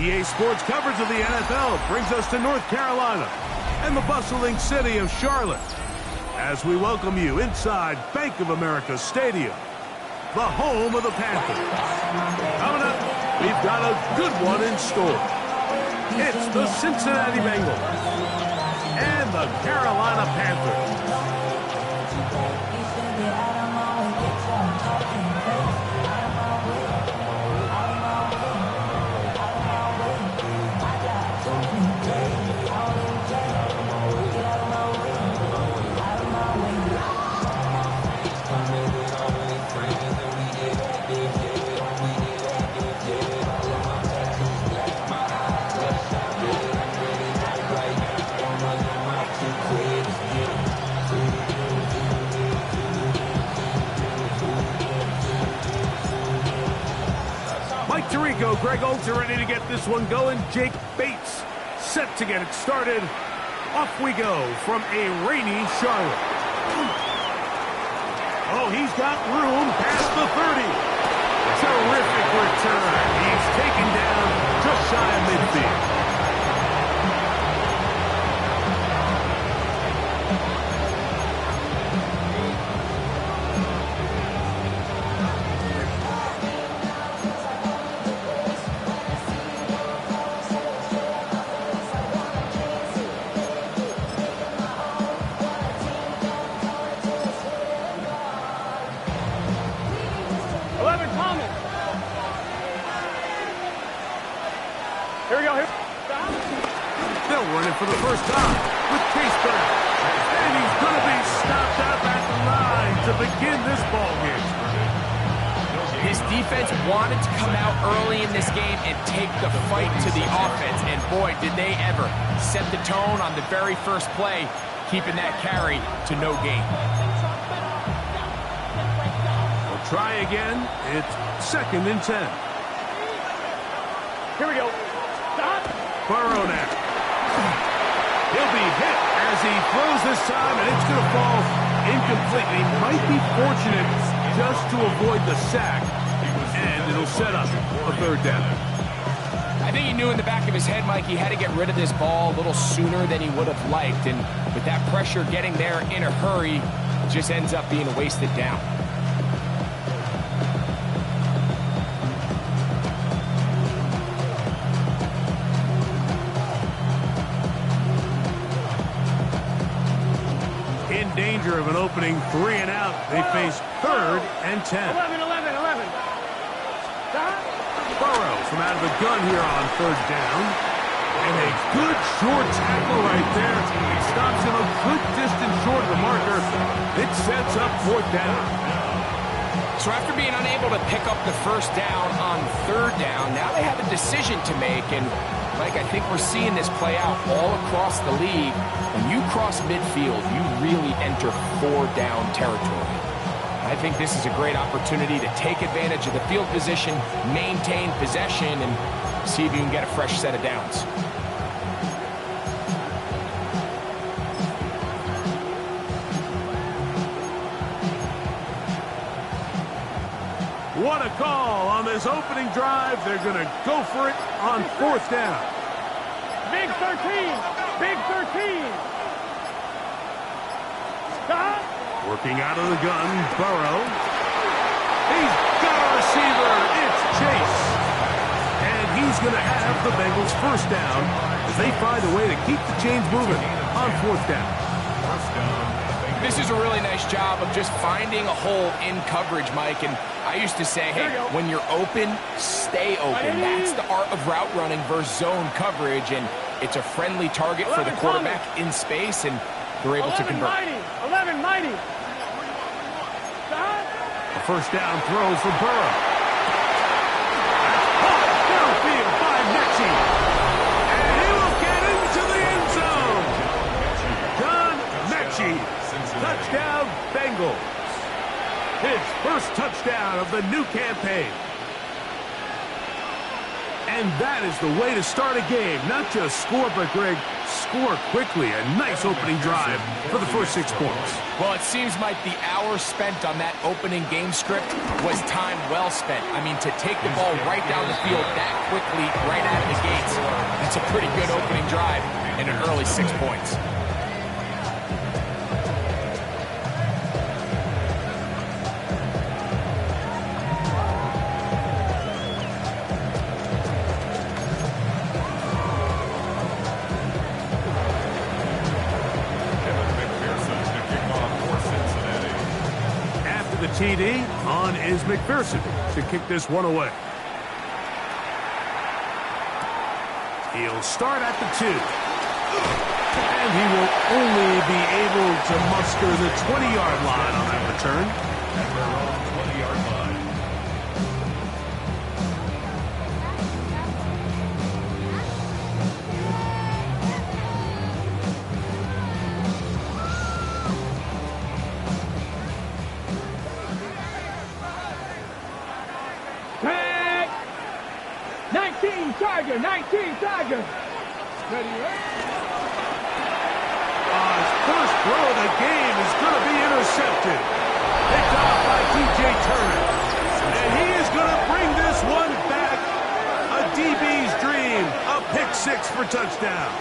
EA Sports coverage of the NFL brings us to North Carolina and the bustling city of Charlotte as we welcome you inside Bank of America Stadium, the home of the Panthers. Coming up, we've got a good one in store. It's the Cincinnati Bengals and the Carolina Panthers. Greg Olds are ready to get this one going. Jake Bates set to get it started. Off we go from a rainy Charlotte. Oh, he's got room past the 30. Terrific return. He's taken down just shy of midfield. 11 Thomas. Here we go. Here. They'll run it for the first time with Case back. And he's going to be stopped out at the line to begin this ball game. His defense wanted to come out early in this game and take the fight to the offense. And boy, did they ever set the tone on the very first play, keeping that carry to no gain. We'll try again. It's 2nd and 10. Here we go. Stop. Burrow now. He'll be hit as he throws this time, and it's going to fall incomplete. He might be fortunate just to avoid the sack, and it'll set up a 3rd down. I think he knew in the back of his head, Mike, he had to get rid of this ball a little sooner than he would have liked, and with that pressure getting there in a hurry, it just ends up being a wasted down. In danger of an opening 3 and out, they face 3rd and 10. 11. Stop. Burrow from out of the gun here on 3rd down. And a good short tackle right there. He stops him a good distance short of the marker. It sets up 4th down. So after being unable to pick up the 1st down on 3rd down, now they have a decision to make. And, Mike, I think we're seeing this play out all across the league. When you cross midfield, you really enter 4-down territory. I think this is a great opportunity to take advantage of the field position, maintain possession, and see if you can get a fresh set of downs. What a call on this opening drive. They're going to go for it on 4th down. Big 13. Big 13. Stop. Working out of the gun, Burrow. He's got a receiver. It's Chase. And he's going to have the Bengals 1st down as they find a way to keep the chains moving on 4th down. This is a really nice job of just finding a hole in coverage, Mike. And I used to say, hey, when you're open, stay open. That's the art of route running versus zone coverage. And it's a friendly target for the quarterback in space, and they're able to convert. 11 mighty. Stop. A 1st down throw for Burrow. That's caught downfield by Mechie. And he will get into the end zone. John Mechie. Touchdown, Bengals. His 1st touchdown of the new campaign. And that is the way to start a game. Not just score, but, Greg, score quickly. A nice opening drive for the first 6 points. Well, it seems like the hour spent on that opening game script was time well spent. I mean, to take the ball right down the field that quickly, right out of the gates, that's a pretty good opening drive and an early 6 points. TD, on is McPherson to kick this one away. He'll start at the 2. And he will only be able to muster the 20-yard line on that return. At their own 20-yard line. Tag! 19 Tiger, 19 Tiger. Ready, His first throw of the game is going to be intercepted. Picked off by DJ Turner. And he is going to bring this one back. A DB's dream. A pick 6 for touchdown.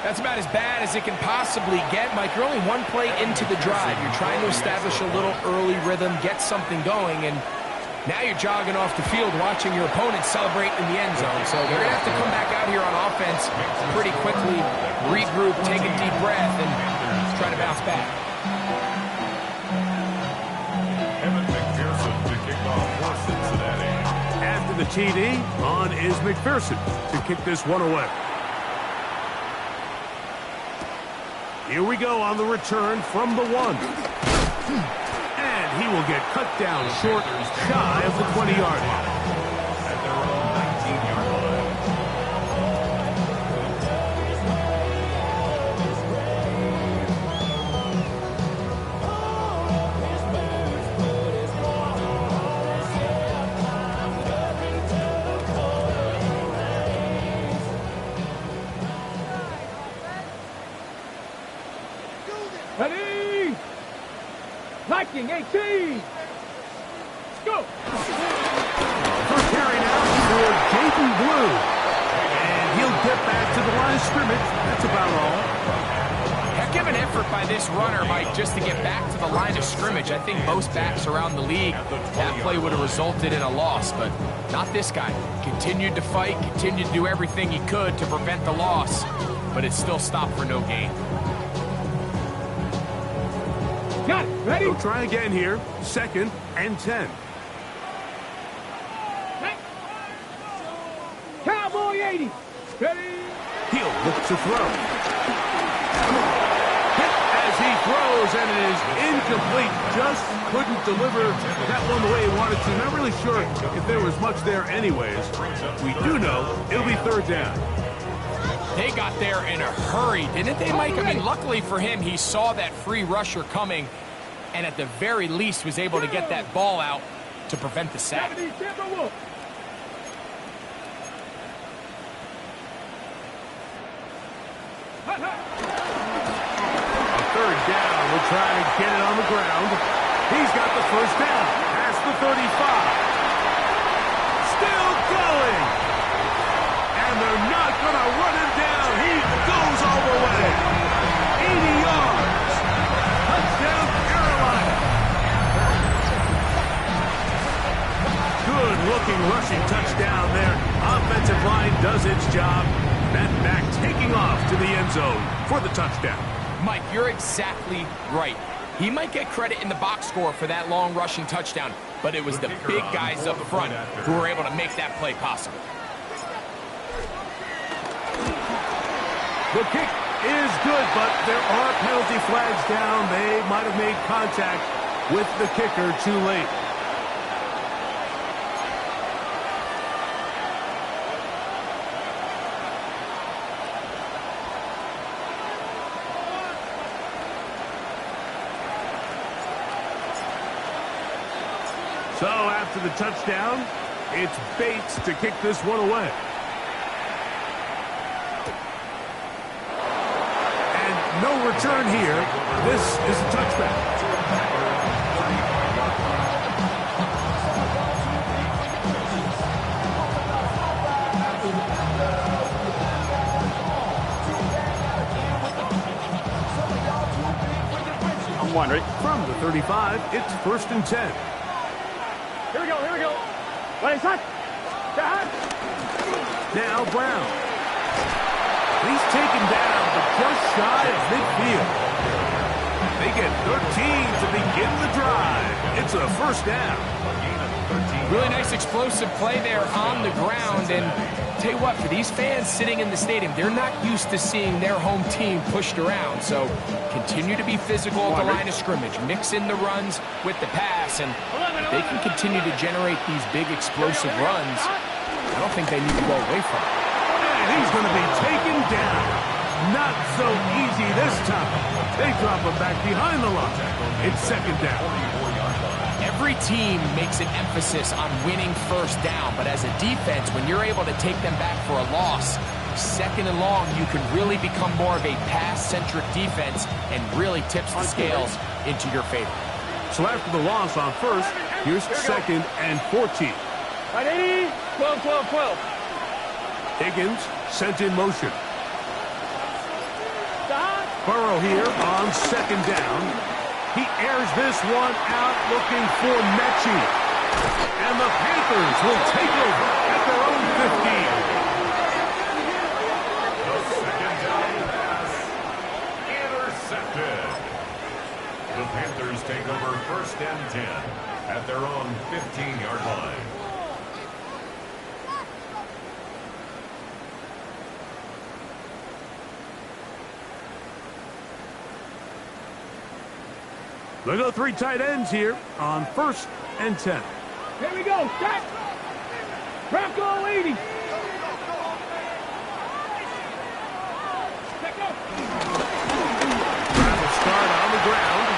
That's about as bad as it can possibly get, Mike. You're only one play into the drive. You're trying to establish a little early rhythm, get something going, and now you're jogging off the field watching your opponent celebrate in the end zone. So they're going to have to come back out here on offense pretty quickly, regroup, take a deep breath, and try to bounce back. After the TD, on is McPherson to kick this one away. Here we go on the return from the 1. And he will get cut down short, shy of the 20-yard line. At their own 19-yard line. Ready? Viking 18. Go. First carry now for Jaden Blue. And he'll get back to the line of scrimmage. That's about all. Heck of an effort by this runner, Mike, just to get back to the line of scrimmage. I think most backs around the league, that play would have resulted in a loss, but not this guy. Continued to fight, continued to do everything he could to prevent the loss, but it still stopped for no gain. Got it. Ready? We'll try again here. 2nd and 10. Cowboy 80. Ready? He'll look to throw. Hit as he throws, and it is incomplete. Just couldn't deliver that one the way he wanted to. Not really sure if there was much there anyways. We do know it'll be 3rd down. They got there in a hurry, didn't they, Mike? I mean, luckily for him, he saw that free rusher coming and at the very least was able to get that ball out to prevent the sack. 3rd down. We'll try to get it on the ground. He's got the 1st down. Past the 35. Still going. And they're not going to run him down. He goes all the way. 80 yards. Touchdown, Carolina. Good-looking rushing touchdown there. Offensive line does its job. That back taking off to the end zone for the touchdown. Mike, you're exactly right. He might get credit in the box score for that long rushing touchdown, but it was the big guys up front who were able to make that play possible. The kick is good, but there are penalty flags down. They might have made contact with the kicker too late. So after the touchdown, It's Bates to kick this one away. And no return here. This is a touchback. One, right? From the 35, it's 1st and 10. Here we go, here we go. Ready, set. Now Brown. He's taken down, but just shy of midfield. They get 13 to begin the drive. It's a 1st down. Really nice explosive play there on the ground. And tell you what, for these fans sitting in the stadium, they're not used to seeing their home team pushed around. So continue to be physical at the line of scrimmage. Mix in the runs with the pass. And if they can continue to generate these big explosive runs, I don't think they need to go away from it. And he's going to be taken down. Not so easy this time. They drop him back behind the line. It's 2nd down. Every team makes an emphasis on winning 1st down, but as a defense, when you're able to take them back for a loss, 2nd and long, you can really become more of a pass-centric defense and really tips the scales into your favor. So after the loss on 1st, here's 2nd and 14. Right, 80, 12, 12, 12. Higgins sent in motion. Burrow here on 2nd down. He airs this one out looking for Mechie. And the Panthers will take over at their own 15. The 2nd down pass intercepted. The Panthers take over 1st and 10 at their own 15-yard line. They go 3 tight ends here on 1st and 10. Here we go, set. Bronco 80. Travel start on the ground.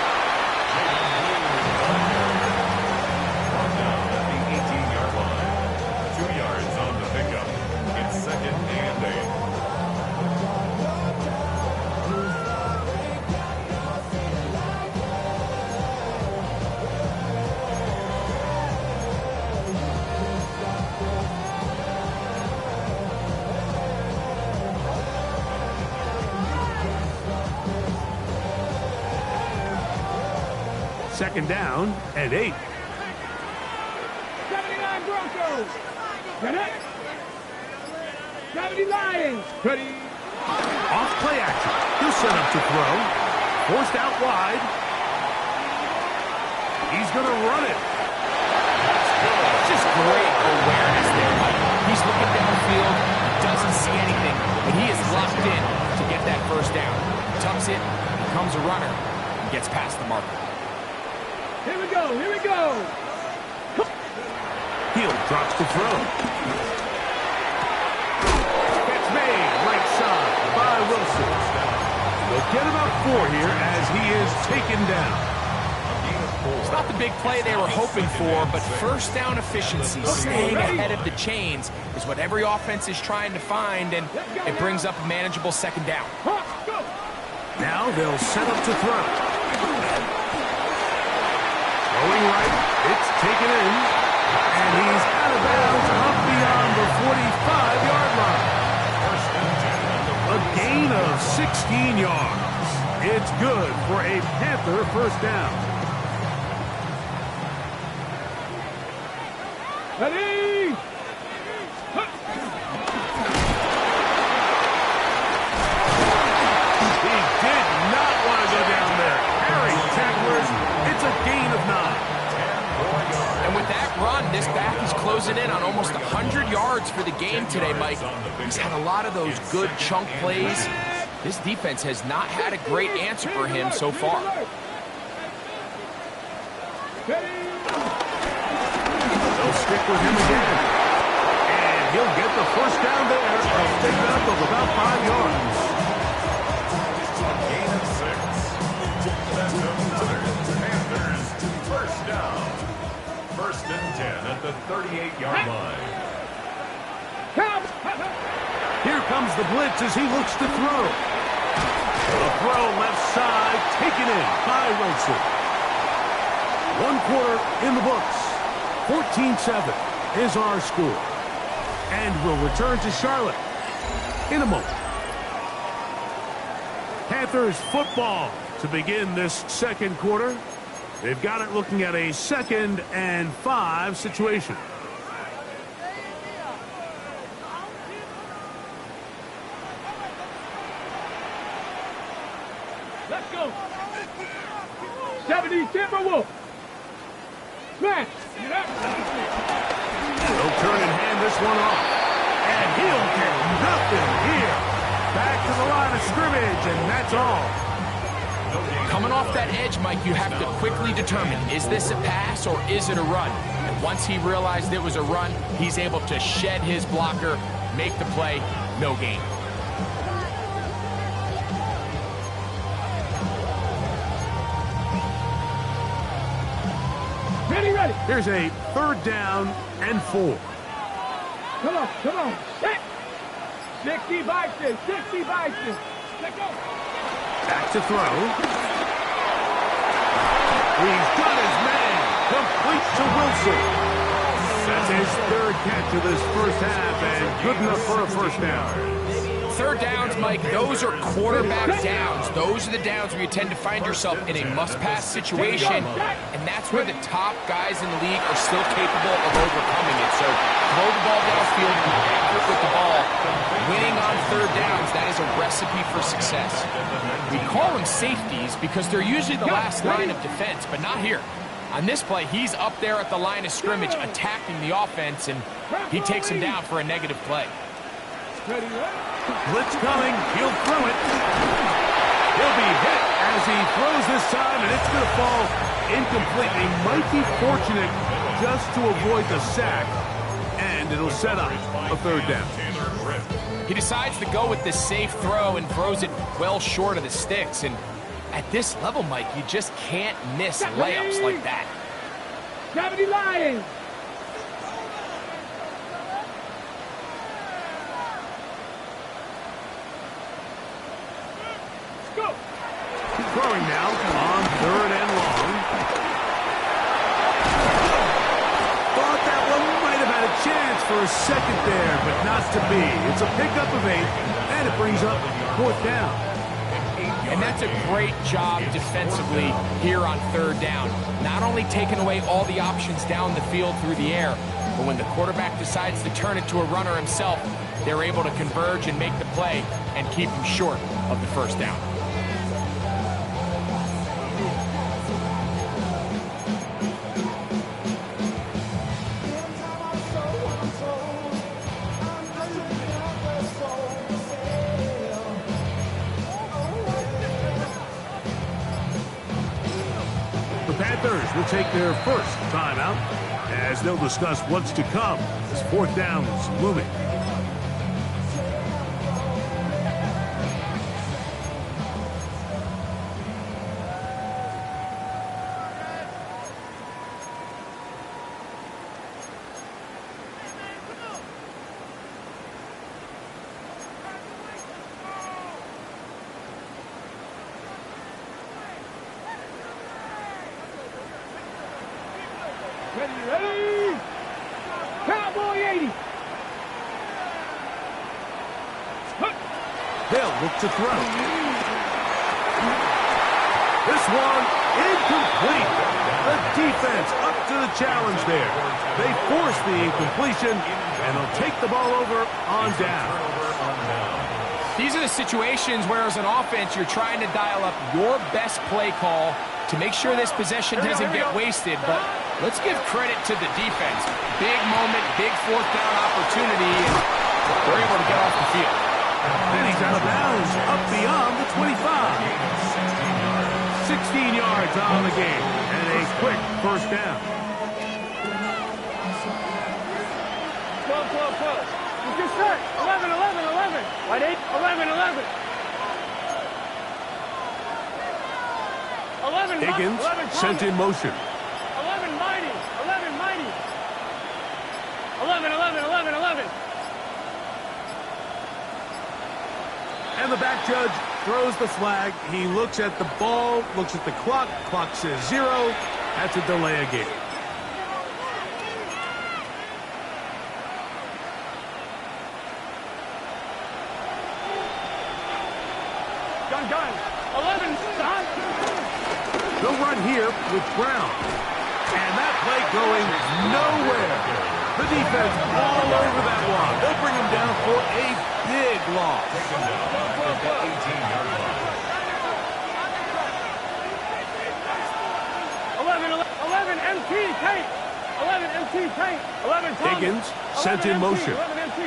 Brought down at the 18-yard line. 2 yards on the pickup. It's 2nd and 8. Second down and 8. 79 Broncos. Ready? 70 Lions. Ready? Off play action. He'll set up to throw. Forced out wide. He's going to run it. Just great awareness there, Mike. He's looking downfield, doesn't see anything, but he is locked in to get that 1st down. Tucks it, becomes a runner, and gets past the marker. Here we go, here we go. Hill drops to throw. Catch made right side by Wilson. They'll get about 4 here as he is taken down. It's not the big play they were hoping for, but 1st down efficiency, staying ahead of the chains, is what every offense is trying to find, and it brings up a manageable 2nd down. Now they'll set up to throw. Going right, it's taken in, and he's out of bounds up beyond the 45-yard line. A gain of 16 yards. It's good for a Panther 1st down. Ready? He did not want to go down there. Harry tacklers. It's a gain of 9. And with that run, this back is closing in on almost 100 yards for the game today, Mike. He's had a lot of those good chunk plays. This defense has not had a great answer for him so far. They'll stick with him again. And he'll get the 1st down there. A pickup of about 5 yards. Gain of 6. That's another Panthers 1st down. First and 10 at the 38-yard line. Here comes the blitz as he looks to throw. A throw left side, taken in by Wilson. 1 quarter in the books. 14-7 is our score. And we'll return to Charlotte in a moment. Panthers football to begin this second quarter. They've got it looking at a 2nd and 5 situation. Let's go. 70 Timberwolf. Smash. They'll turn and hand this one off. And he'll get nothing here. Back to the line of scrimmage, and that's all. Coming off that edge, Mike, you have to quickly determine, is this a pass or is it a run? And once he realized it was a run, he's able to shed his blocker, make the play, no gain. Ready. Here's a 3rd down and 4. Come on. 60 Bison. Let's go. Back to throw. He's got his man. Complete to Wilson. That's his 3rd catch of this first half, and good enough for a first down. 3rd downs, Mike, those are quarterback downs. Those are the downs where you tend to find yourself in a must-pass situation, and that's where the top guys in the league are still capable of overcoming it. So throw the ball downfield, be accurate with the ball. Winning on 3rd downs, that is a recipe for success. We call them safeties because they're usually the last line of defense, but not here. On this play, he's up there at the line of scrimmage attacking the offense, and he takes him down for a negative play. Blitz coming. He'll throw it. He'll be hit as he throws this time, and it's going to fall incomplete. He might be fortunate just to avoid the sack, and it'll set up a 3rd down. He decides to go with this safe throw and throws it well short of the sticks. And at this level, Mike, you just can't miss layups like that. 70 Lions. Go. Throwing now on 3rd and long. Thought that one might have had a chance for a second there, but not to be. It's a pickup of 8, and it brings up 4th down. And that's a great job defensively here on 3rd down. Not only taking away all the options down the field through the air, but when the quarterback decides to turn it to a runner himself, they're able to converge and make the play and keep him short of the 1st down. Panthers will take their first timeout as they'll discuss what's to come as 4th down is looming. Ready. Cowboy 80. They'll look to throw. This one incomplete. The defense up to the challenge there. They force the incompletion, and they'll take the ball over on down. These are the situations where, as an offense, you're trying to dial up your best play call to make sure this possession doesn't get wasted. But let's give credit to the defense. Big moment, big 4th down opportunity, and they're able to get off the field. And he's out of bounds, up beyond the 25. 16 yards on the game, and a quick 1st down. 12. What's your set? 11. White 8, 11. 11, Higgins 11, sent in motion. 11 mighty. 11, 11, 11, 11. And the back judge throws the flag. He looks at the ball, looks at the clock. Clock says 0. That's a delay of game. Gun. 11, son. No run here with Brown. And that play going nowhere. The defense all over that one. They'll bring him down for a big loss. Taken down at the 18-yard line. 11 MT tape. 11 MT tape. 11 Thomas. Higgins sent in motion. 11 MT.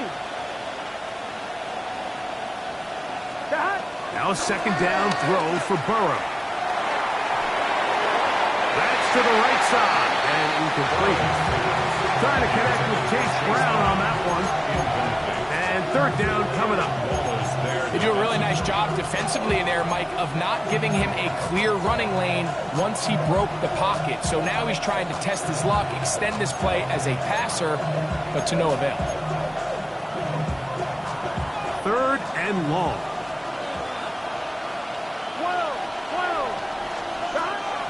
Now a second down throw for Burrow. That's to the right side and incomplete. Trying to connect with Chase Brown on that one. And third down coming up. They do a really nice job defensively there, Mike, of not giving him a clear running lane once he broke the pocket. So now he's trying to test his luck, extend this play as a passer, but to no avail. Third and long. 12.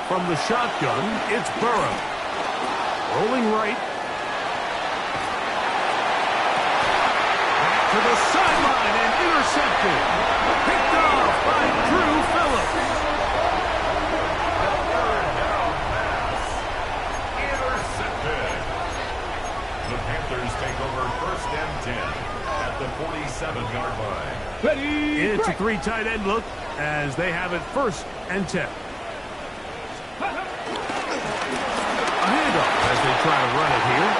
From the shotgun, it's Burrow. Rolling right. Back to the sideline and intercepted. Picked off by Drew Phillips. Third down pass. Intercepted. The Panthers take over first and 10 at the 47-yard line. Ready. It's a 3 tight end look as they have it first and 10. A handoff as they try to run it here.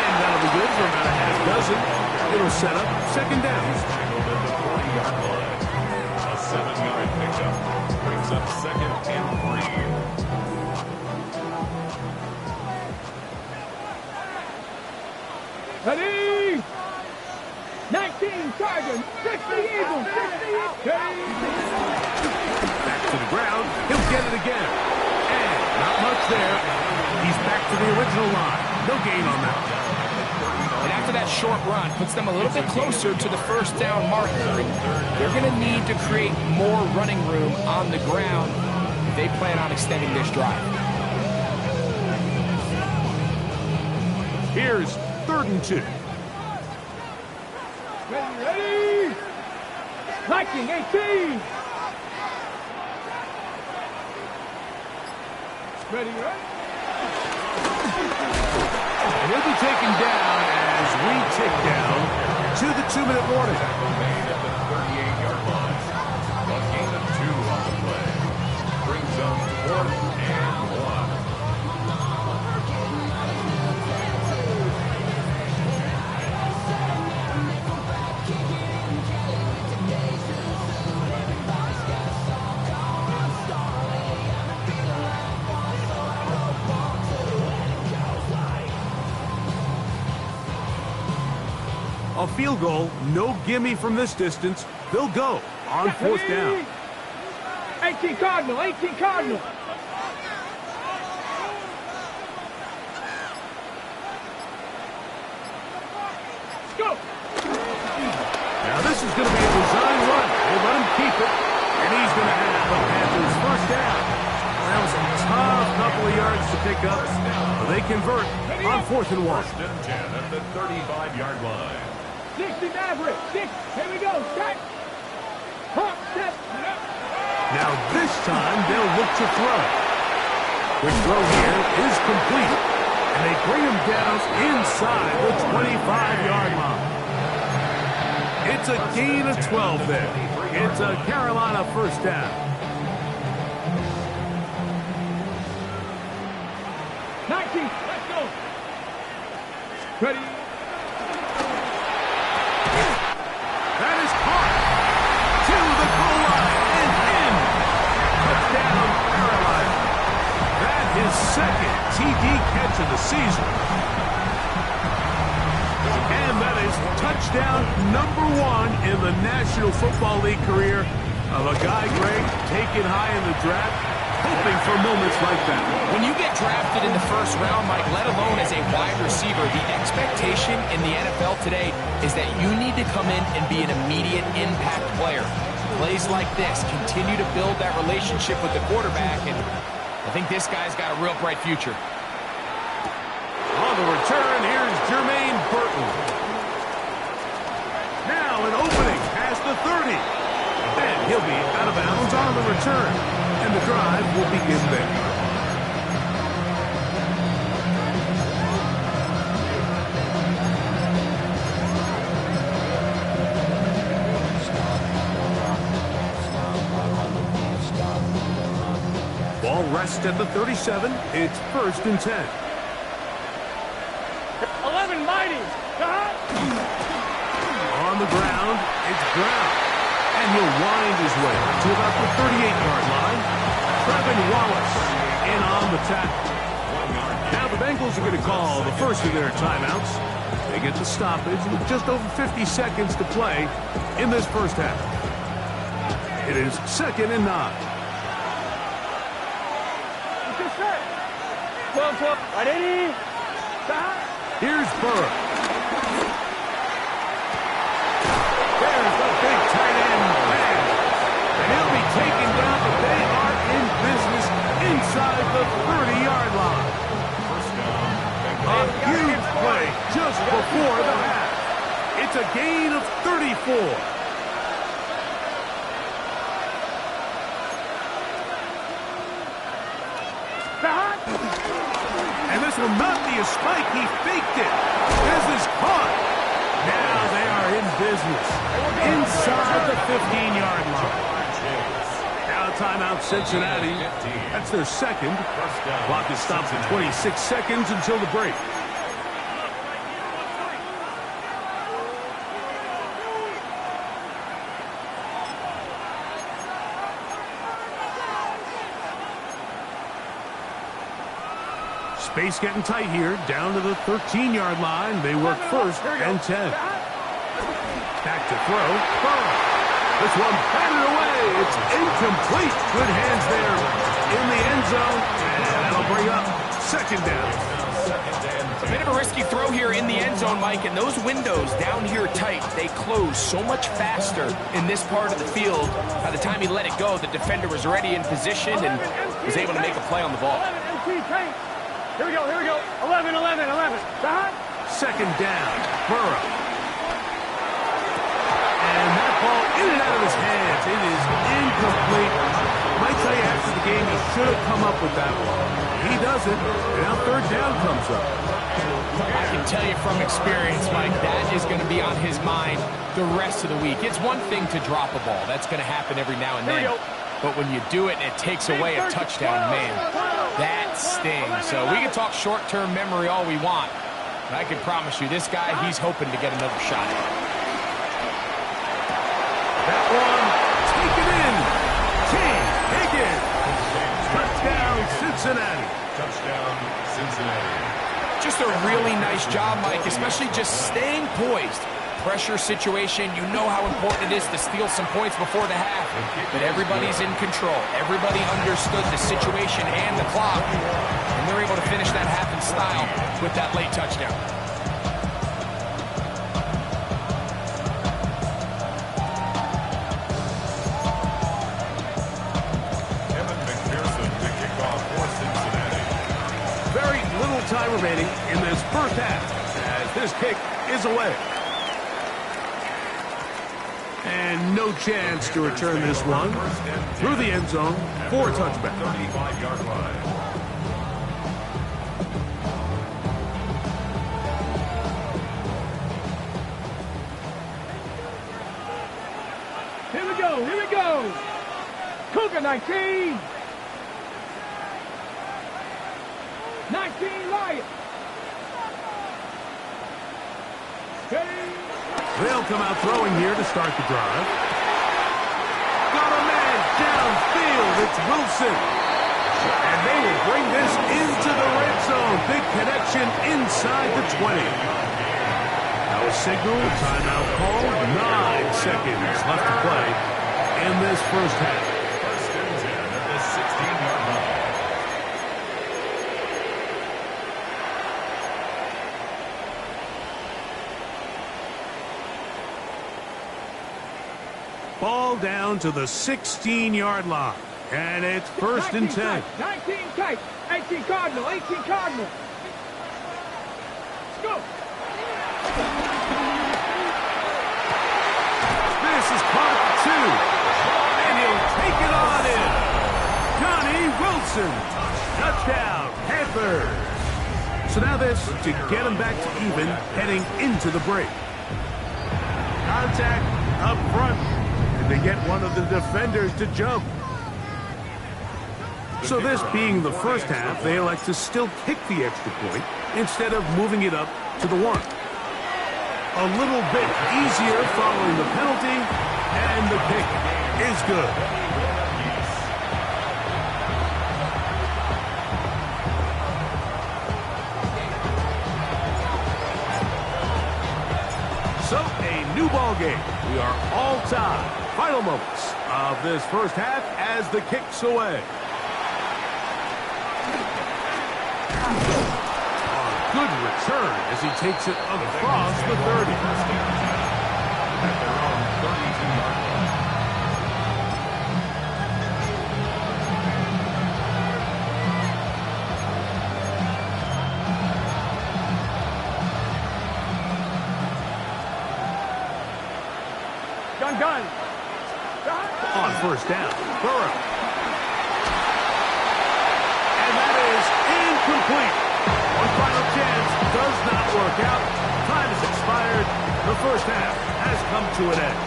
And that'll be good for about a half dozen. It'll set up second down. Tackled at the 40-yard line. A 7-yard pickup brings up second and 3. Ready. 19 Chargers. 60 Eagles. 60 Back to the ground. He'll get it again. And not much there. He's back to the original line. No gain on that. And after that short run, puts them a little bit closer to the first down marker. They're going to need to create more running room on the ground if they plan on extending this drive. Here's 3rd and 2. Ready. Viking 18. Ready. And he'll be taken down as we tick down to the 2-minute warning. Made at the 38-yard line. A gain of 2 on the play. Brings up 4th and 1. A field goal, no gimme from this distance. They'll go on 4th down. 18 Cardinal. 18 Cardinal. Go. Now this is going to be a design run. They let him keep it, and he's going to have the Panthers first down. That was a tough couple of yards to pick up, but they convert on 4th and 1. First and 10 at the 35-yard line. 60 Maverick. 6. Here we go. Set. Pump. Set. Now this time they'll look to throw. The throw here is complete, and they bring him down inside the 25-yard line. It's a gain of 12 there. It's a Carolina first down. 19. Let's go. Ready. That is caught to the goal line and in. Touchdown, Carolina. That is second TD catch of the season. And that is touchdown number 1 in the National Football League career of a guy, Greg, taken high in the draft. hoping for moments like that. When you get drafted in the first round, Mike, let alone as a wide receiver, the expectation in the NFL today is that you need to come in and be an immediate impact player. Plays like this continue to build that relationship with the quarterback, and I think this guy's got a real bright future. On the return, here's Jermaine Burton. Now an opening past the 30. And he'll be out of bounds on the return. And the drive will begin there. Ball rests at the 37. It's 1st and 10. 11 mighty. On the ground, it's Brown. And he'll wind his way to about the 38-yard line. Trevin Wallace in on the tackle. Now the Bengals are going to call the first of their timeouts. They get the stoppage with just over 50 seconds to play in this first half. It is 2nd and 9. 12. Right 80. Here's Burrow. There's the big tight end man. And he'll be taken down, but they are in business inside the 30-yard line. A huge play just before the half. It's a gain of 34. And this will not be a spike. He faked it. This is caught. Now they are in business inside the 15-yard line. Now timeout Cincinnati. That's their second. Clock is stopped at 26 seconds until the break. Space getting tight here, down to the 13-yard line. They work 1st and 10. Back to throw. Burrow. This one batted away. It's incomplete. Good hands there in the end zone. And that'll bring up 2nd down. A bit of a risky throw here in the end zone, Mike, and those windows down here tight, they close so much faster in this part of the field. By the time he let it go, the defender was already in position and was able to make a play on the ball. Here we go. 11. 2nd down. Burrow. And that ball in and out of his hands. It is incomplete. Might tell you after the game he should have come up with that one. He doesn't. And now 3rd down comes up. I can tell you from experience, Mike, that is going to be on his mind the rest of the week. It's one thing to drop a ball. That's going to happen every now and then. But when you do it and it takes away a touchdown, man, that stings. So we can talk short-term memory all we want. But I can promise you, this guy, he's hoping to get another shot. That one, taken in. King Higgins. Touchdown, Cincinnati. Touchdown, Cincinnati. Just a really nice job, Mike, especially just staying poised. Pressure situation, you know how important it is to steal some points before the half. But everybody's in control. Everybody understood the situation and the clock. And they're able to finish that half in style with that late touchdown. Evan McPherson to kick off for Cincinnati. Very little time remaining in this first half as this kick is away. And no chance to return this one through the end zone for a touchback. 35-yard line. Here we go. Cougar 19. 19 Lions. They'll come out throwing here to start the drive. Got a man downfield. It's Wilson. And they will bring this into the red zone. Big connection inside the 20. Now a signal, timeout call. 9 seconds left to play in this first half. 1st and 10 at the 16-yard line. Ball down to the 16-yard line. And it's first and 10. 19 tight. 18 Cardinal. 18 Cardinal. Let's go. This is caught at 2. And he'll take it on in. Johnny Wilson. Touchdown, Panthers. So now this to get him back to even heading into the break. Contact up front. And they get one of the defenders to jump. So this being the first half, they elect to still kick the extra point instead of moving it up to the 1. A little bit easier following the penalty, and the kick is good. So a new ball game. We are all tied. Final moments of this first half as the kick's away. Good return as he takes it across the 30. At their own 32-yard line. Gun. On first down, Burrow. And that is incomplete. One final chance does not work out. Time has expired. The first half has come to an end.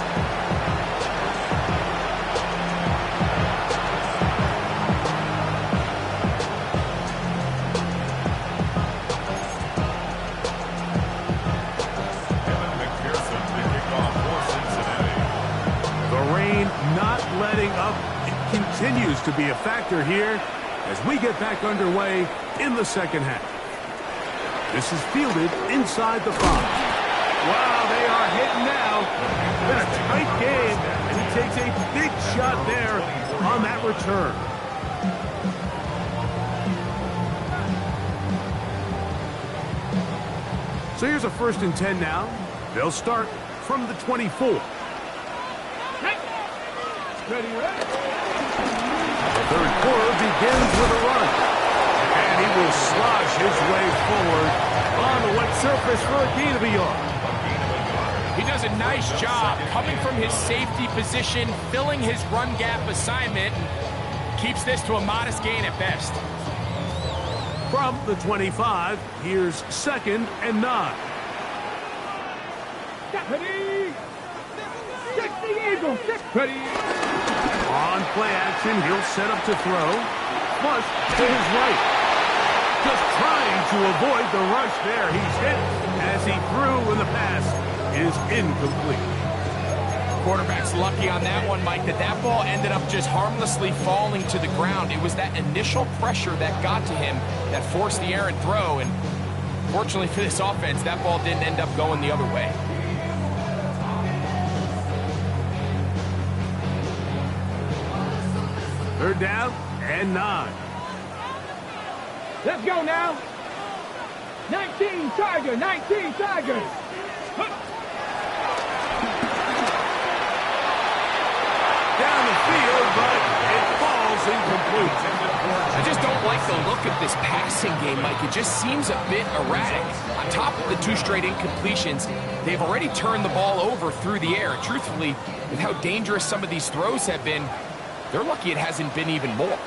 Kevin McPherson to kick off for Cincinnati. The rain not letting up. It continues to be a factor here as we get back underway in the second half. This is fielded inside the 5. Wow, they are hitting now. Been a tight game, and he takes a big shot there on that return. So here's a first and 10 now. They'll start from the 24. Ready. The third quarter begins with a run. And he will slosh his way forward on the wet surface for a gain of a yard. He does a nice job coming from his safety position, filling his run gap assignment, and keeps this to a modest gain at best. From the 25, here's second and 9. Ready. 60 Eagle. 6. Ready. On play action, he'll set up to throw. Flush to his right. Just trying to avoid the rush there. He's hit as he threw when the pass is incomplete. Quarterback's lucky on that one, Mike, that ball ended up just harmlessly falling to the ground. It was that initial pressure that got to him that forced the errant throw, and fortunately for this offense, that ball didn't end up going the other way. Third down and 9. Let's go now. 19 Tiger. 19 Tiger. Down the field, but it falls incomplete. I just don't like the look of this passing game, Mike. It just seems a bit erratic. On top of the 2 straight incompletions, they've already turned the ball over through the air. Truthfully, with how dangerous some of these throws have been, they're lucky it hasn't been even more.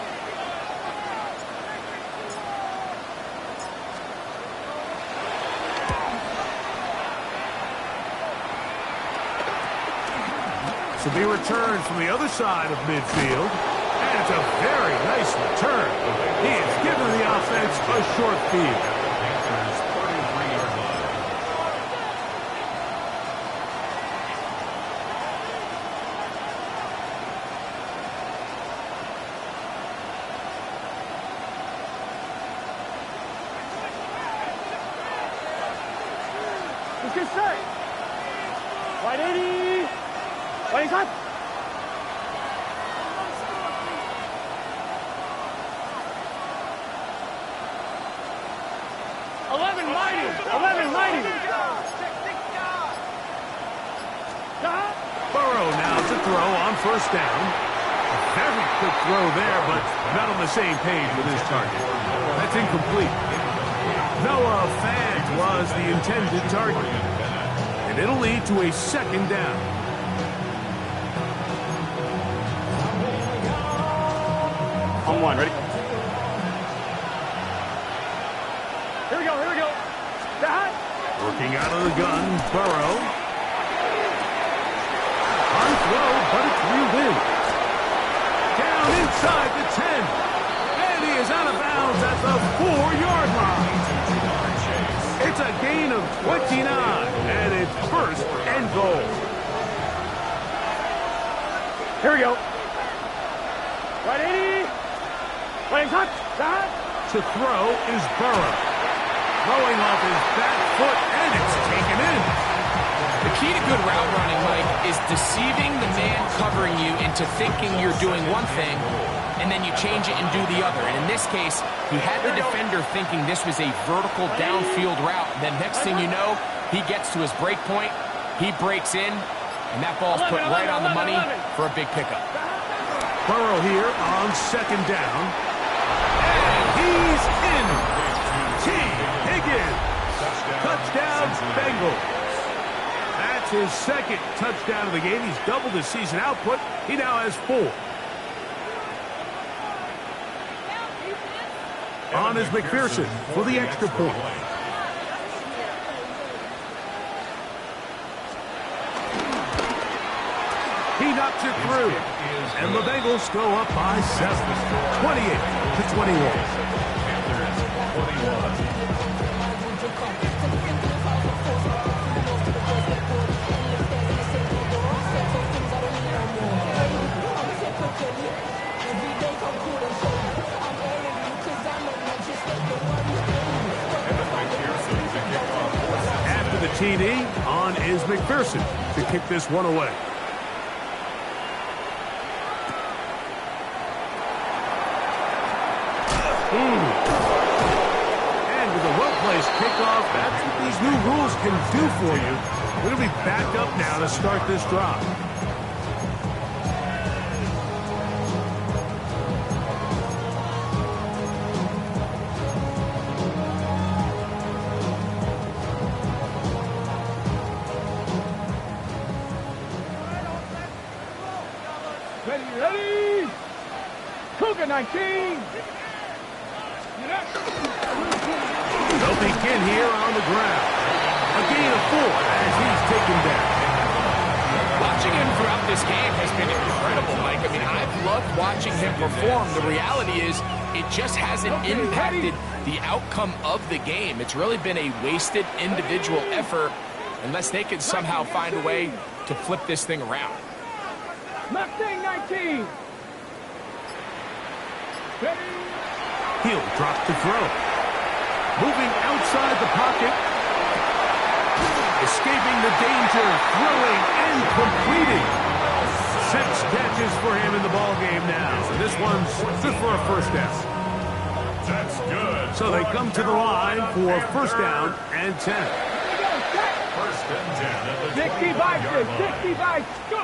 To be returned from the other side of midfield. And it's a very nice return. He has given the offense a short field. Panthers 33-yard line. Let's get set. White 80. White hot. Burrow now to throw on first down. Very quick throw there, but not on the same page with his target. That's incomplete. Noah Fant was the intended target. And it'll lead to a second down. On one, ready? Here we go, here we go. That. Working out of the gun, Burrow. On throw, but it's reeled in. Down inside the 10. And he is out of bounds at the 4-yard line. It's a gain of 29, and it's first and goal. Here we go. 180. Playing touch. That. To throw is Burrow. Throwing off his back foot, and it's taken in. The key to good route running, Mike, is deceiving the man covering you into thinking you're doing one thing, and then you change it and do the other. And in this case, he had the defender thinking this was a vertical downfield route. And then next thing you know, he gets to his break point, he breaks in, and that ball's put right on the money for a big pickup. Burrow here on second down. And he's in. T. Higgins. Touchdown, Bengals. That's his second touchdown of the game. He's doubled his season output. He now has 4. On is McPherson for the extra point. He knocks it through. And the Bengals go up by 7. 28-21. After the TD, on is McPherson to kick this one away. And with a well-placed kickoff, that's what these new rules can do for you. We're going to be back up now to start this drive. Ready? Cougar 19. They'll begin here on the ground. A gain of 4 as he's taken down. Watching him throughout this game has been incredible, Mike. I mean, I've loved watching him perform. The reality is it just hasn't impacted the outcome of the game. It's really been a wasted individual effort unless they can somehow find a way to flip this thing around. Mustang 19. Ready? He'll drop to throw. Moving outside the pocket. Escaping the danger. Throwing and completing. 6 catches for him in the ball game now. And this one's just for a first down. That's good. So they come to the line for first down and 10. First and 10 at the 65, 20-yard line. 65, go!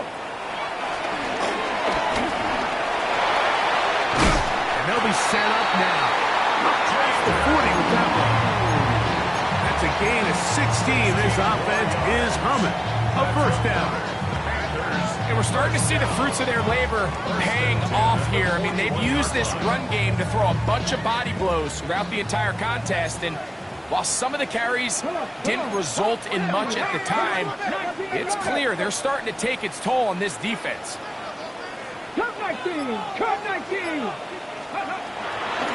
And they'll be set up now. Across the 40 with that one. That's a gain of 16. This offense is humming. A first down. And we're starting to see the fruits of their labor paying off here. I mean, they've used this run game to throw a bunch of body blows throughout the entire contest. And while some of the carries didn't result in much at the time, it's clear they're starting to take its toll on this defense. Cut 19! Cut 19!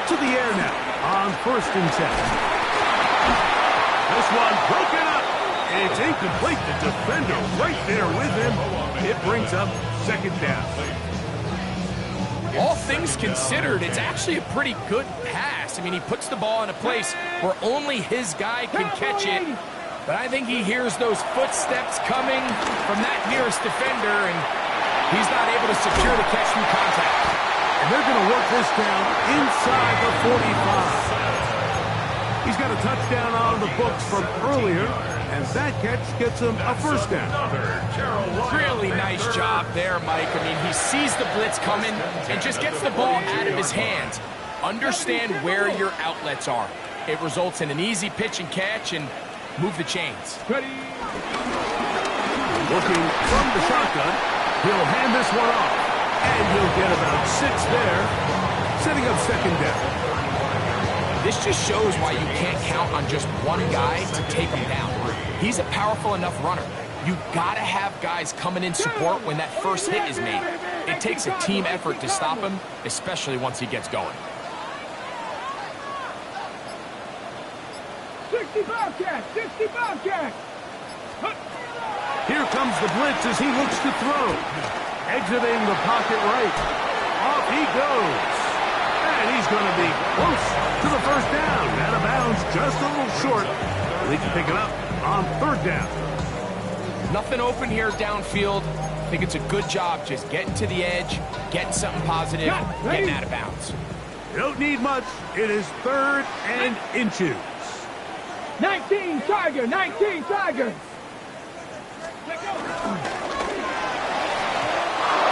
To the air now on first and 10. This one broken up. It's incomplete. The defender right there with him. It brings up second down. All things considered, it's actually a pretty good pass. I mean, he puts the ball in a place where only his guy can catch it. But I think he hears those footsteps coming from that nearest defender, and he's not able to secure the catch through contact. And they're going to work this down inside the 45. He's got a touchdown on the books from earlier. And that catch gets him a first down. Really nice job there, Mike. I mean, he sees the blitz coming and just gets the ball out of his hands. Understand where your outlets are. It results in an easy pitch and catch and move the chains. Looking from the shotgun, he'll hand this one off. And he'll get about 6 there, setting up second down. This just shows why you can't count on just one guy to take him down. He's a powerful enough runner. You've got to have guys coming in support when that first hit is made. It takes a team effort to stop him, especially once he gets going. 60 Bobcat! 60 Bobcat! Here comes the blitz as he looks to throw. Exiting the pocket right. Off he goes. And he's going to be close to the first down. Out of bounds, just a little short. He can pick it up on third down. Nothing open here downfield. I think it's a good job just getting to the edge, getting something positive, getting out of bounds. You don't need much. It is third and inches. 19 Tiger! 19 Tiger!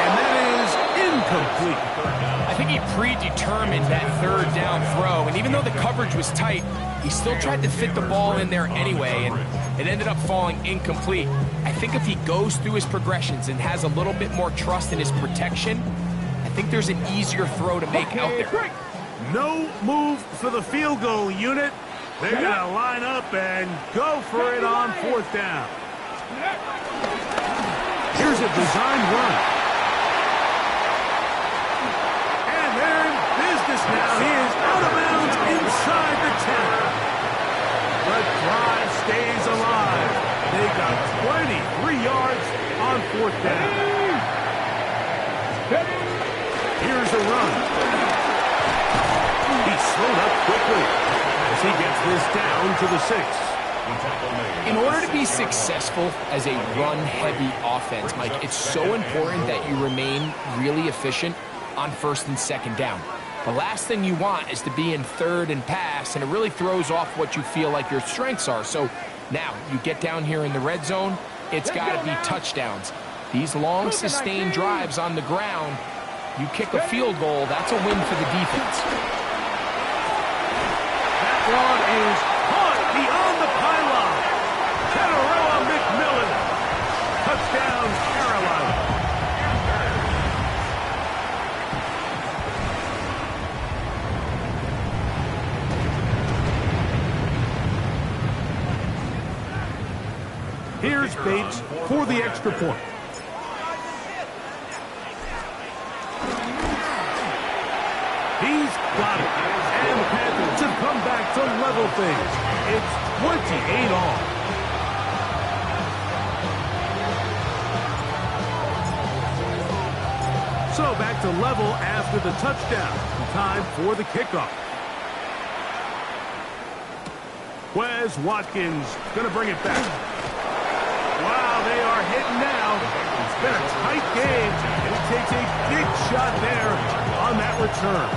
And that is incomplete. I think he predetermined that third down throw, and even though the coverage was tight, he still tried to fit the ball in there anyway, and it ended up falling incomplete. I think if he goes through his progressions and has a little bit more trust in his protection, I think there's an easier throw to make out there. No move for the field goal unit. They're going to line up and go for it on fourth down. Here's a designed run. And they're in business now. He is out of bounds inside the 10. The drive stays alive. They got 23 yards on fourth down. Here's a run. He slowed up quickly as he gets this down to the 6. In order to be successful as a run-heavy offense, Mike, it's so important that you remain really efficient on first and second down. The last thing you want is to be in third and pass, and it really throws off what you feel like your strengths are. So now you get down here in the red zone, it's got to be touchdowns. These long, sustained drives on the ground, you kick a field goal, that's a win for the defense. That one is caught beyond the pylon. Tataroa McMillan. Touchdown, Carolina. Here's Bates for the extra point. He's got it. And the Panthers have come back to level things. It's 28 all. So back to level after the touchdown. Time for the kickoff. Wes Watkins going to bring it back. Wow, they are hitting now. It's been a tight game, and it takes a big shot there on that return.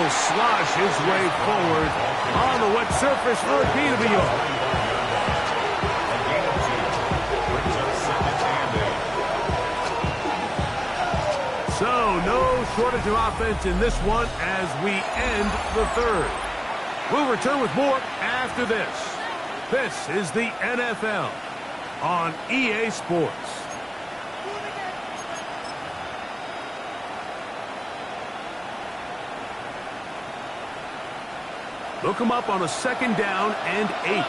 Slosh his way forward on the wet surface for a gain of a yard. So no shortage of offense in this one as we end the third. We'll return with more after this. This is the NFL on EA Sports. Look him up on a second down and 8. 11.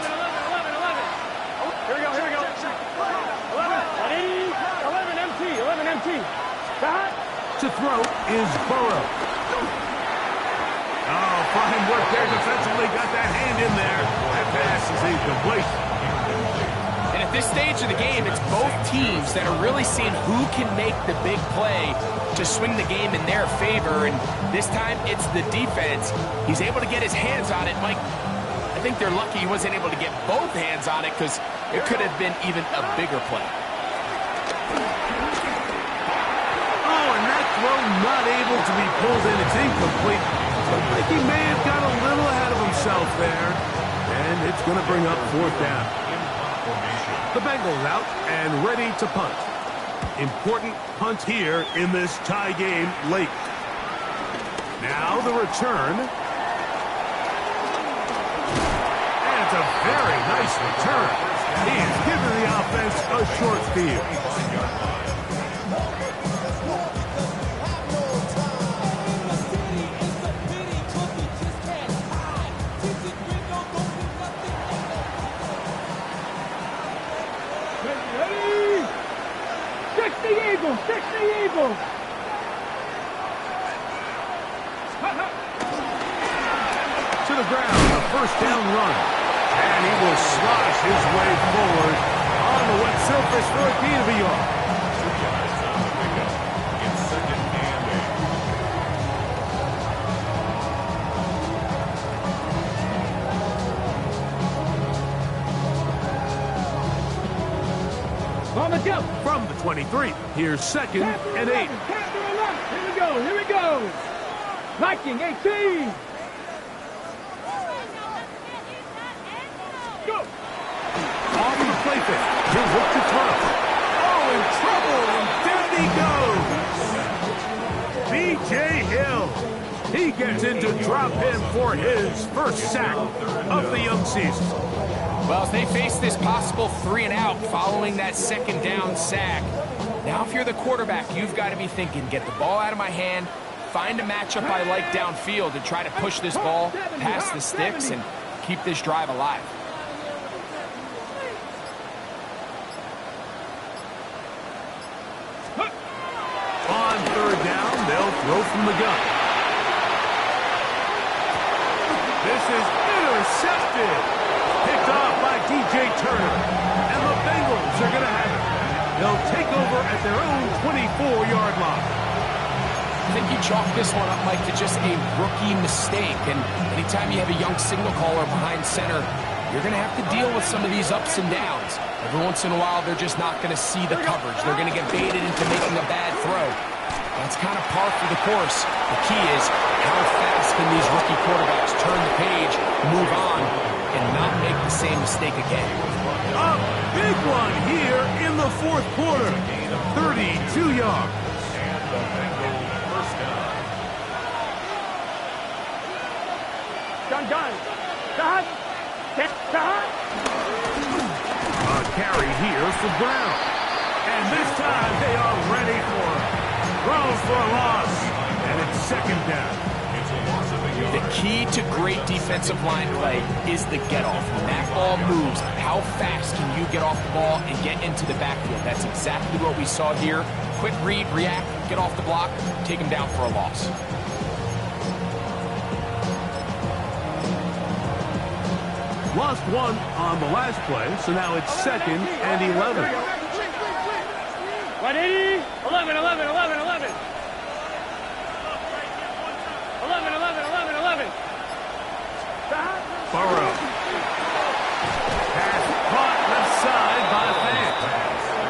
Here we go. 11 MT. 11 MT. To throw is Burrow. Oh, fine work there defensively. Got that hand in there. That pass is incomplete. And At this stage of the game, it's both teams that are really seeing who can make the big play to swing the game in their favor, and this time it's the defense. He's able to get his hands on it. Mike, I think they're lucky he wasn't able to get both hands on it because it could have been even a bigger play. Oh, and that throw not able to be pulled in. It's incomplete. But Mikey may have got a little ahead of himself there, and it's going to bring up fourth down. The Bengals out and ready to punt. Important punt here in this tie game late. Now the return. And it's a very nice return. He is giving the offense a short field. Eagles, 60 Eagles. To the ground, a first down run. And he will slosh his way forward on the wet surface for a gain of a yard. 2 yards on the pickup. It's second and 8. On the jump. From the 23, here's second and 8. Here we go. Viking 18. Go. Off the play fake. He'll look to throw. Oh, in trouble, and down he goes. B.J. Hill. He gets into drop him for his first sack of the young season. Well, as they face this possible 3 and out following that second down sack, now if you're the quarterback, you've got to be thinking, get the ball out of my hand, find a matchup I like downfield and try to push this ball past the sticks and keep this drive alive. On third down, they'll throw from the gun. This is intercepted. Picked off by D.J. Turner. And the Bengals are going to have it. They'll take over at their own 24-yard line. I think you chalk this one up, Mike, to just a rookie mistake. And anytime you have a young signal caller behind center, you're going to have to deal with some of these ups and downs. Every once in a while, they're just not going to see the coverage. They're going to get baited into making a bad throw. That's kind of par for the course. The key is how fast can these rookie quarterbacks turn the page, move on, and not make the same mistake again. A big one here in the fourth quarter. 32 yards. And the Bengals first down. Done. A carry here for Brown. And this time they are ready for it. Throws for a loss. And it's second down. It's a loss of a yard. The key to great defensive line play is the get-off. When that ball moves, how fast can you get off the ball and get into the backfield? That's exactly what we saw here. Quick read, react, get off the block, take him down for a loss. Lost one on the last play, so now it's second and 11. 180. 11. Burrow. Pass caught left side by Fan.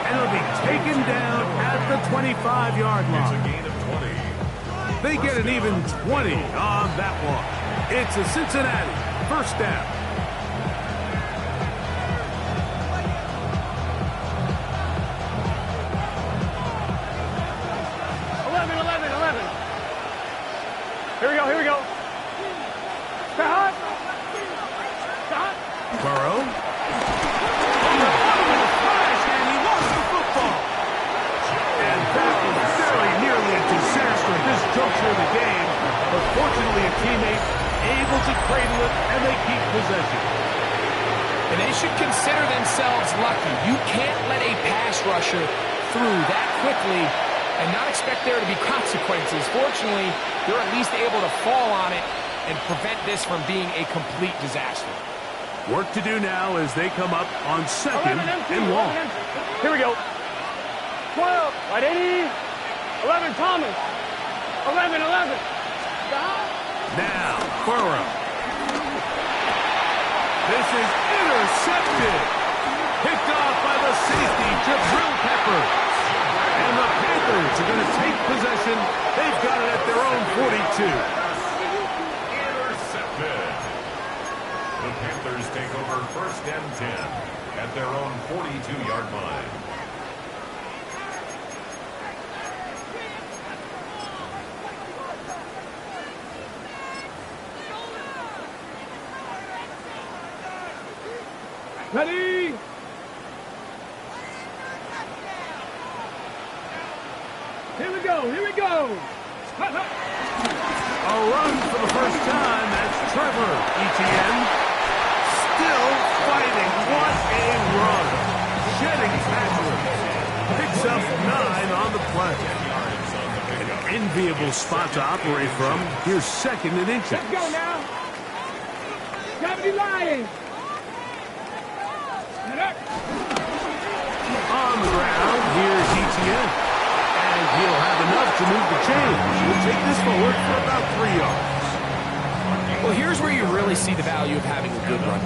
And it'll be taken down at the 25-yard It's a line. gain of 20. They get an even 20 on that one. It's a Cincinnati first down. 11. Here we go. Stop. Burrow. And he lost the football. And that was very nearly a disaster at this juncture of the game. But fortunately, a teammate able to cradle it, and they keep possession. And they should consider themselves lucky. You can't let a pass rusher through that quickly and not expect there to be consequences. Fortunately, they're at least able to fall on it and prevent this from being a complete disaster. Work to do now as they come up on second and long. Here we go. 12, right 80. 11, Thomas. 11. Stop. Now, Burrow. This is intercepted. Picked off by the safety, Jabril Peppers. And the Panthers are going to take possession. They've got it at their own 42. Intercepted. The Panthers take over first and 10 at their own 42-yard line. Ready? Here we go. A run for the first time. That's Trevor Etienne. Still fighting. What a run. Shedding tacklers. Picks up 9 on the play. An enviable spot to operate from. Here's second and inches. Let's go now. Gravity Lions. On the ground, here's Etienne. And he'll have enough to move the chains. He'll take this forward for about 3 yards. Well, here's where you really see the value of having a good run.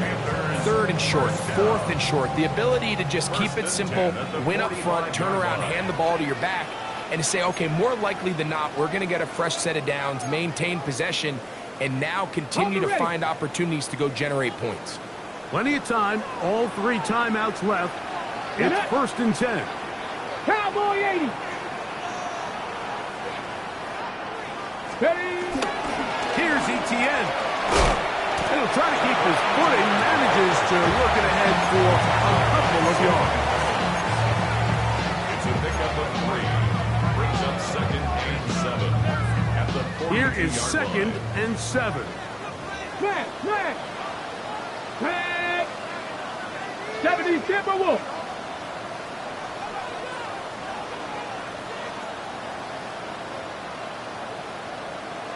Third and short, fourth and short. The ability to just keep it simple, win up front, turn around, hand the ball to your back, and to say, okay, more likely than not, we're going to get a fresh set of downs, maintain possession, and now continue to find opportunities to go generate points. Plenty of time. All 3 timeouts left. It's first and 10. Cowboy 80. Ready? Here's Etienne. And he'll try to keep his footing. Manages to work it ahead for a couple of yards. It's a pickup of 3. Brings up second and 7 at the 42-yard line. Here is second and 7. Flag. 70 Timberwolf.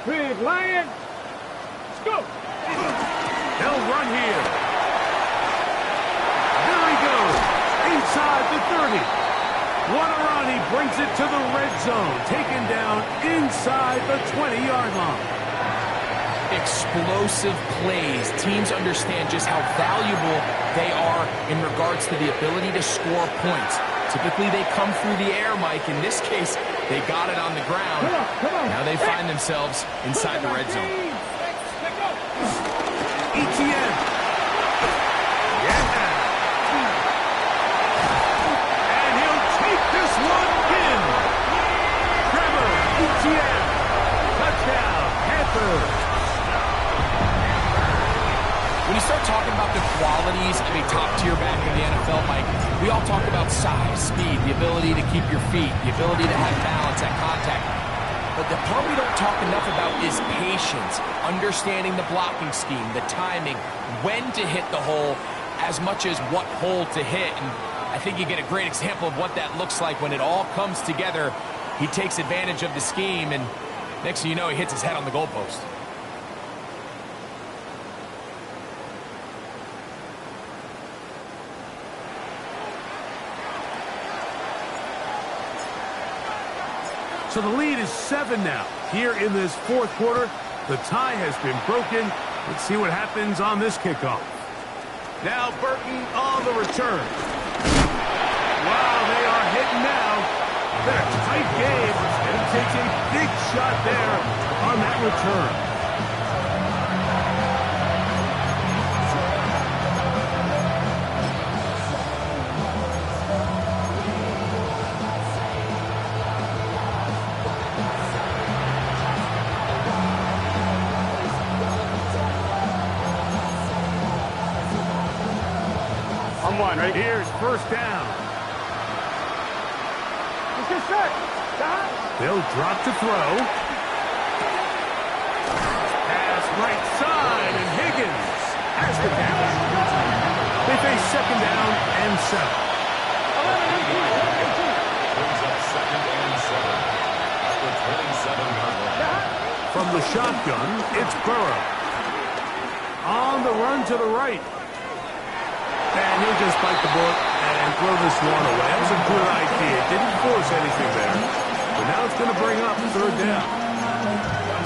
Big Lion. Let's go. They'll run here. There he goes. Inside the 30. What a run. He brings it to the red zone. Taken down inside the 20-yard line. Explosive plays. Teams understand just how valuable they are in regards to the ability to score points. Typically, they come through the air, Mike. In this case, they got it on the ground. Come on. Now they find themselves inside the red zone. Etienne. Yeah. And he'll take this one in. Trevor Etienne. Touchdown, Panthers. When you start talking about the qualities of a top-tier back in the NFL, Mike, we all talk about size, speed, the ability to keep your feet, the ability to have balance at contact. But the part we don't talk enough about is patience, understanding the blocking scheme, the timing, when to hit the hole, as much as what hole to hit. And I think you get a great example of what that looks like when it all comes together. He takes advantage of the scheme, and next thing you know, he hits his head on the goalpost. So the lead is 7 now. Here in this fourth quarter, the tie has been broken. Let's see what happens on this kickoff. Now Burton on the return. Wow, they are hitting now. They're a tight game, and he takes a big shot there on that return. Right? Here's first down. Let's get set. Stop. They'll drop to throw. Pass right side, and Higgins has the catch. They face second down and 7. Brings up second and 7 at the 27-yard line. From the shotgun, it's Burrow. On the run to the right. And he'll just bite the bullet and throw this one away. That was a good idea. Didn't force anything there. But now it's going to bring up third down.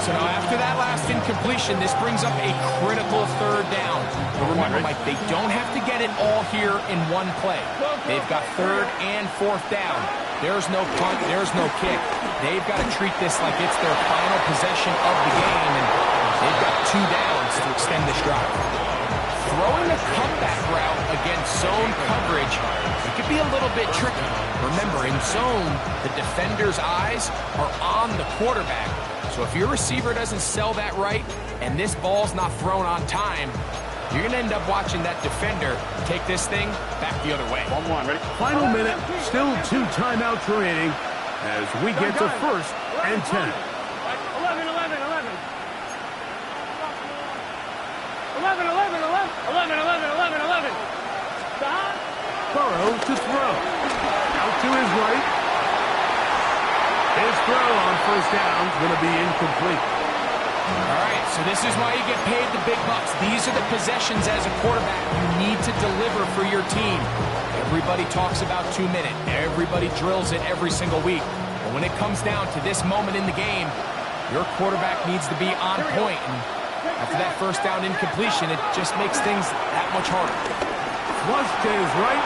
So now after that last incompletion, this brings up a critical third down. But remember, Mike, they don't have to get it all here in one play. They've got third and fourth down. There's no punt, there's no kick. They've got to treat this like it's their final possession of the game, and they've got 2 downs to extend this drive. Throwing a comeback route against zone coverage, it could be a little bit tricky. Remember, in zone, the defender's eyes are on the quarterback. So if your receiver doesn't sell that right and this ball's not thrown on time, you're going to end up watching that defender take this thing back the other way. 1-1, ready? Final minute, still 2 timeouts remaining as we get to first and 10. 11, 11, 11. 11, 11, 11, 11, 11, 11. Stop. Burrow to throw. Out to his right. His throw on first down is going to be incomplete. All right, so this is why you get paid the big bucks. These are the possessions as a quarterback you need to deliver for your team. Everybody talks about 2 minutes. Everybody drills it every single week. But when it comes down to this moment in the game, your quarterback needs to be on point. And after that first down incompletion, it just makes things that much harder. Flush to his right.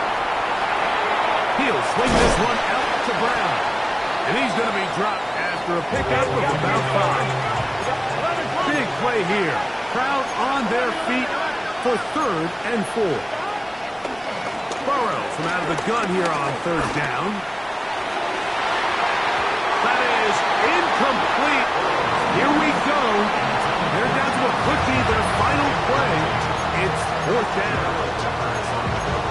He'll swing this one out to Brown. And he's going to be dropped after a pickup of about 5. Big play here. Crowd on their feet for third and 4. Burrow from out of the gun here on third down. That is incomplete. Here we go. They're down to a quickie, their final play. It's fourth down.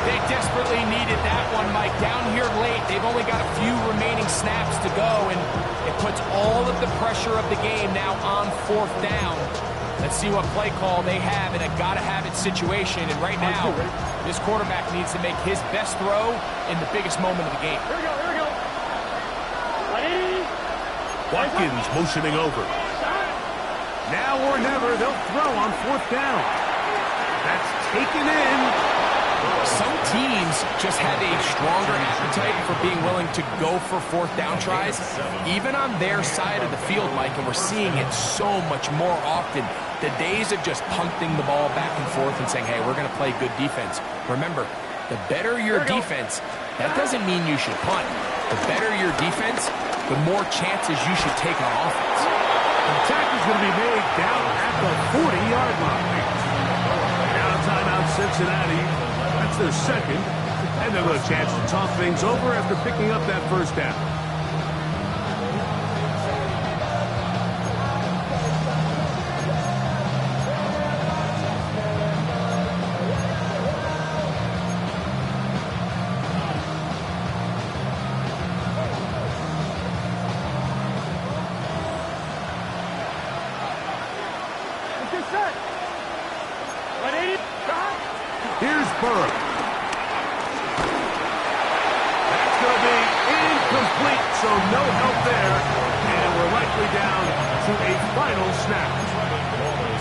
They desperately needed that one, Mike. Down here late, they've only got a few remaining snaps to go, and it puts all of the pressure of the game now on fourth down. Let's see what play call they have in a gotta-have-it situation. And right now, this quarterback needs to make his best throw in the biggest moment of the game. Here we go, here we go. Ready? Watkins motioning over. Now or never, they'll throw on fourth down. That's taken in. Some teams just have a stronger appetite for being willing to go for fourth down tries, even on their side of the field, Mike, and we're seeing it so much more often. The days of just punting the ball back and forth and saying, hey, we're going to play good defense. Remember, the better your defense, that doesn't mean you should punt. The better your defense, the more chances you should take on offense. The attack is going to be made down at the 40-yard line. Now timeout Cincinnati. That's their second, and they'll have a chance to talk things over after picking up that first down. Get set. 180. Stop. Here's Burrow. That's going to be incomplete, so no help there. And we're likely down to a final snap.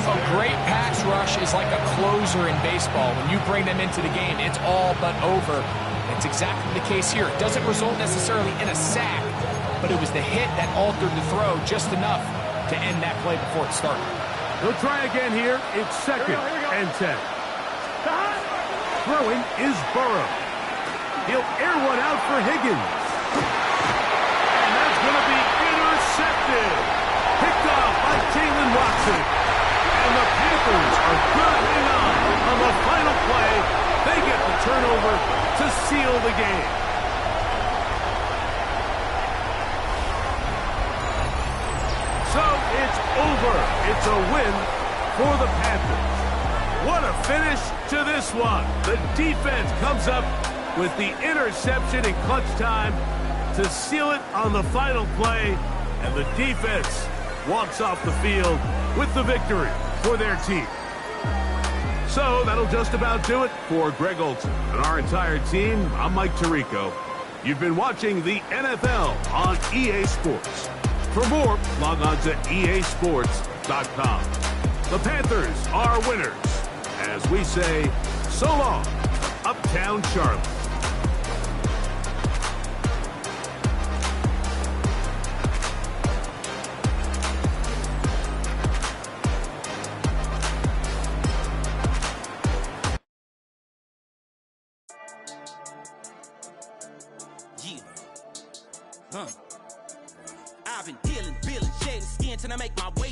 A great pass rush is like a closer in baseball. When you bring them into the game, it's all but over. It's exactly the case here. It doesn't result necessarily in a sack, but it was the hit that altered the throw just enough to end that play before it started. They'll try again here. It's second and 10. Throwing is Burrow. He'll air one out for Higgins. And that's going to be intercepted. Picked off by Jalen Watson. And the Panthers are going to hang on the final play. They get the turnover to seal the game. So it's over. It's a win for the Panthers. What a finish to this one. The defense comes up with the interception in clutch time to seal it on the final play. And the defense walks off the field with the victory for their team. So that'll just about do it for Greg Olson and our entire team. I'm Mike Tirico. You've been watching the NFL on EA Sports. For more, log on to easports.com. The Panthers are winners. As we say, so long Uptown Charlotte. I've been dealing, shedding skin till I make my way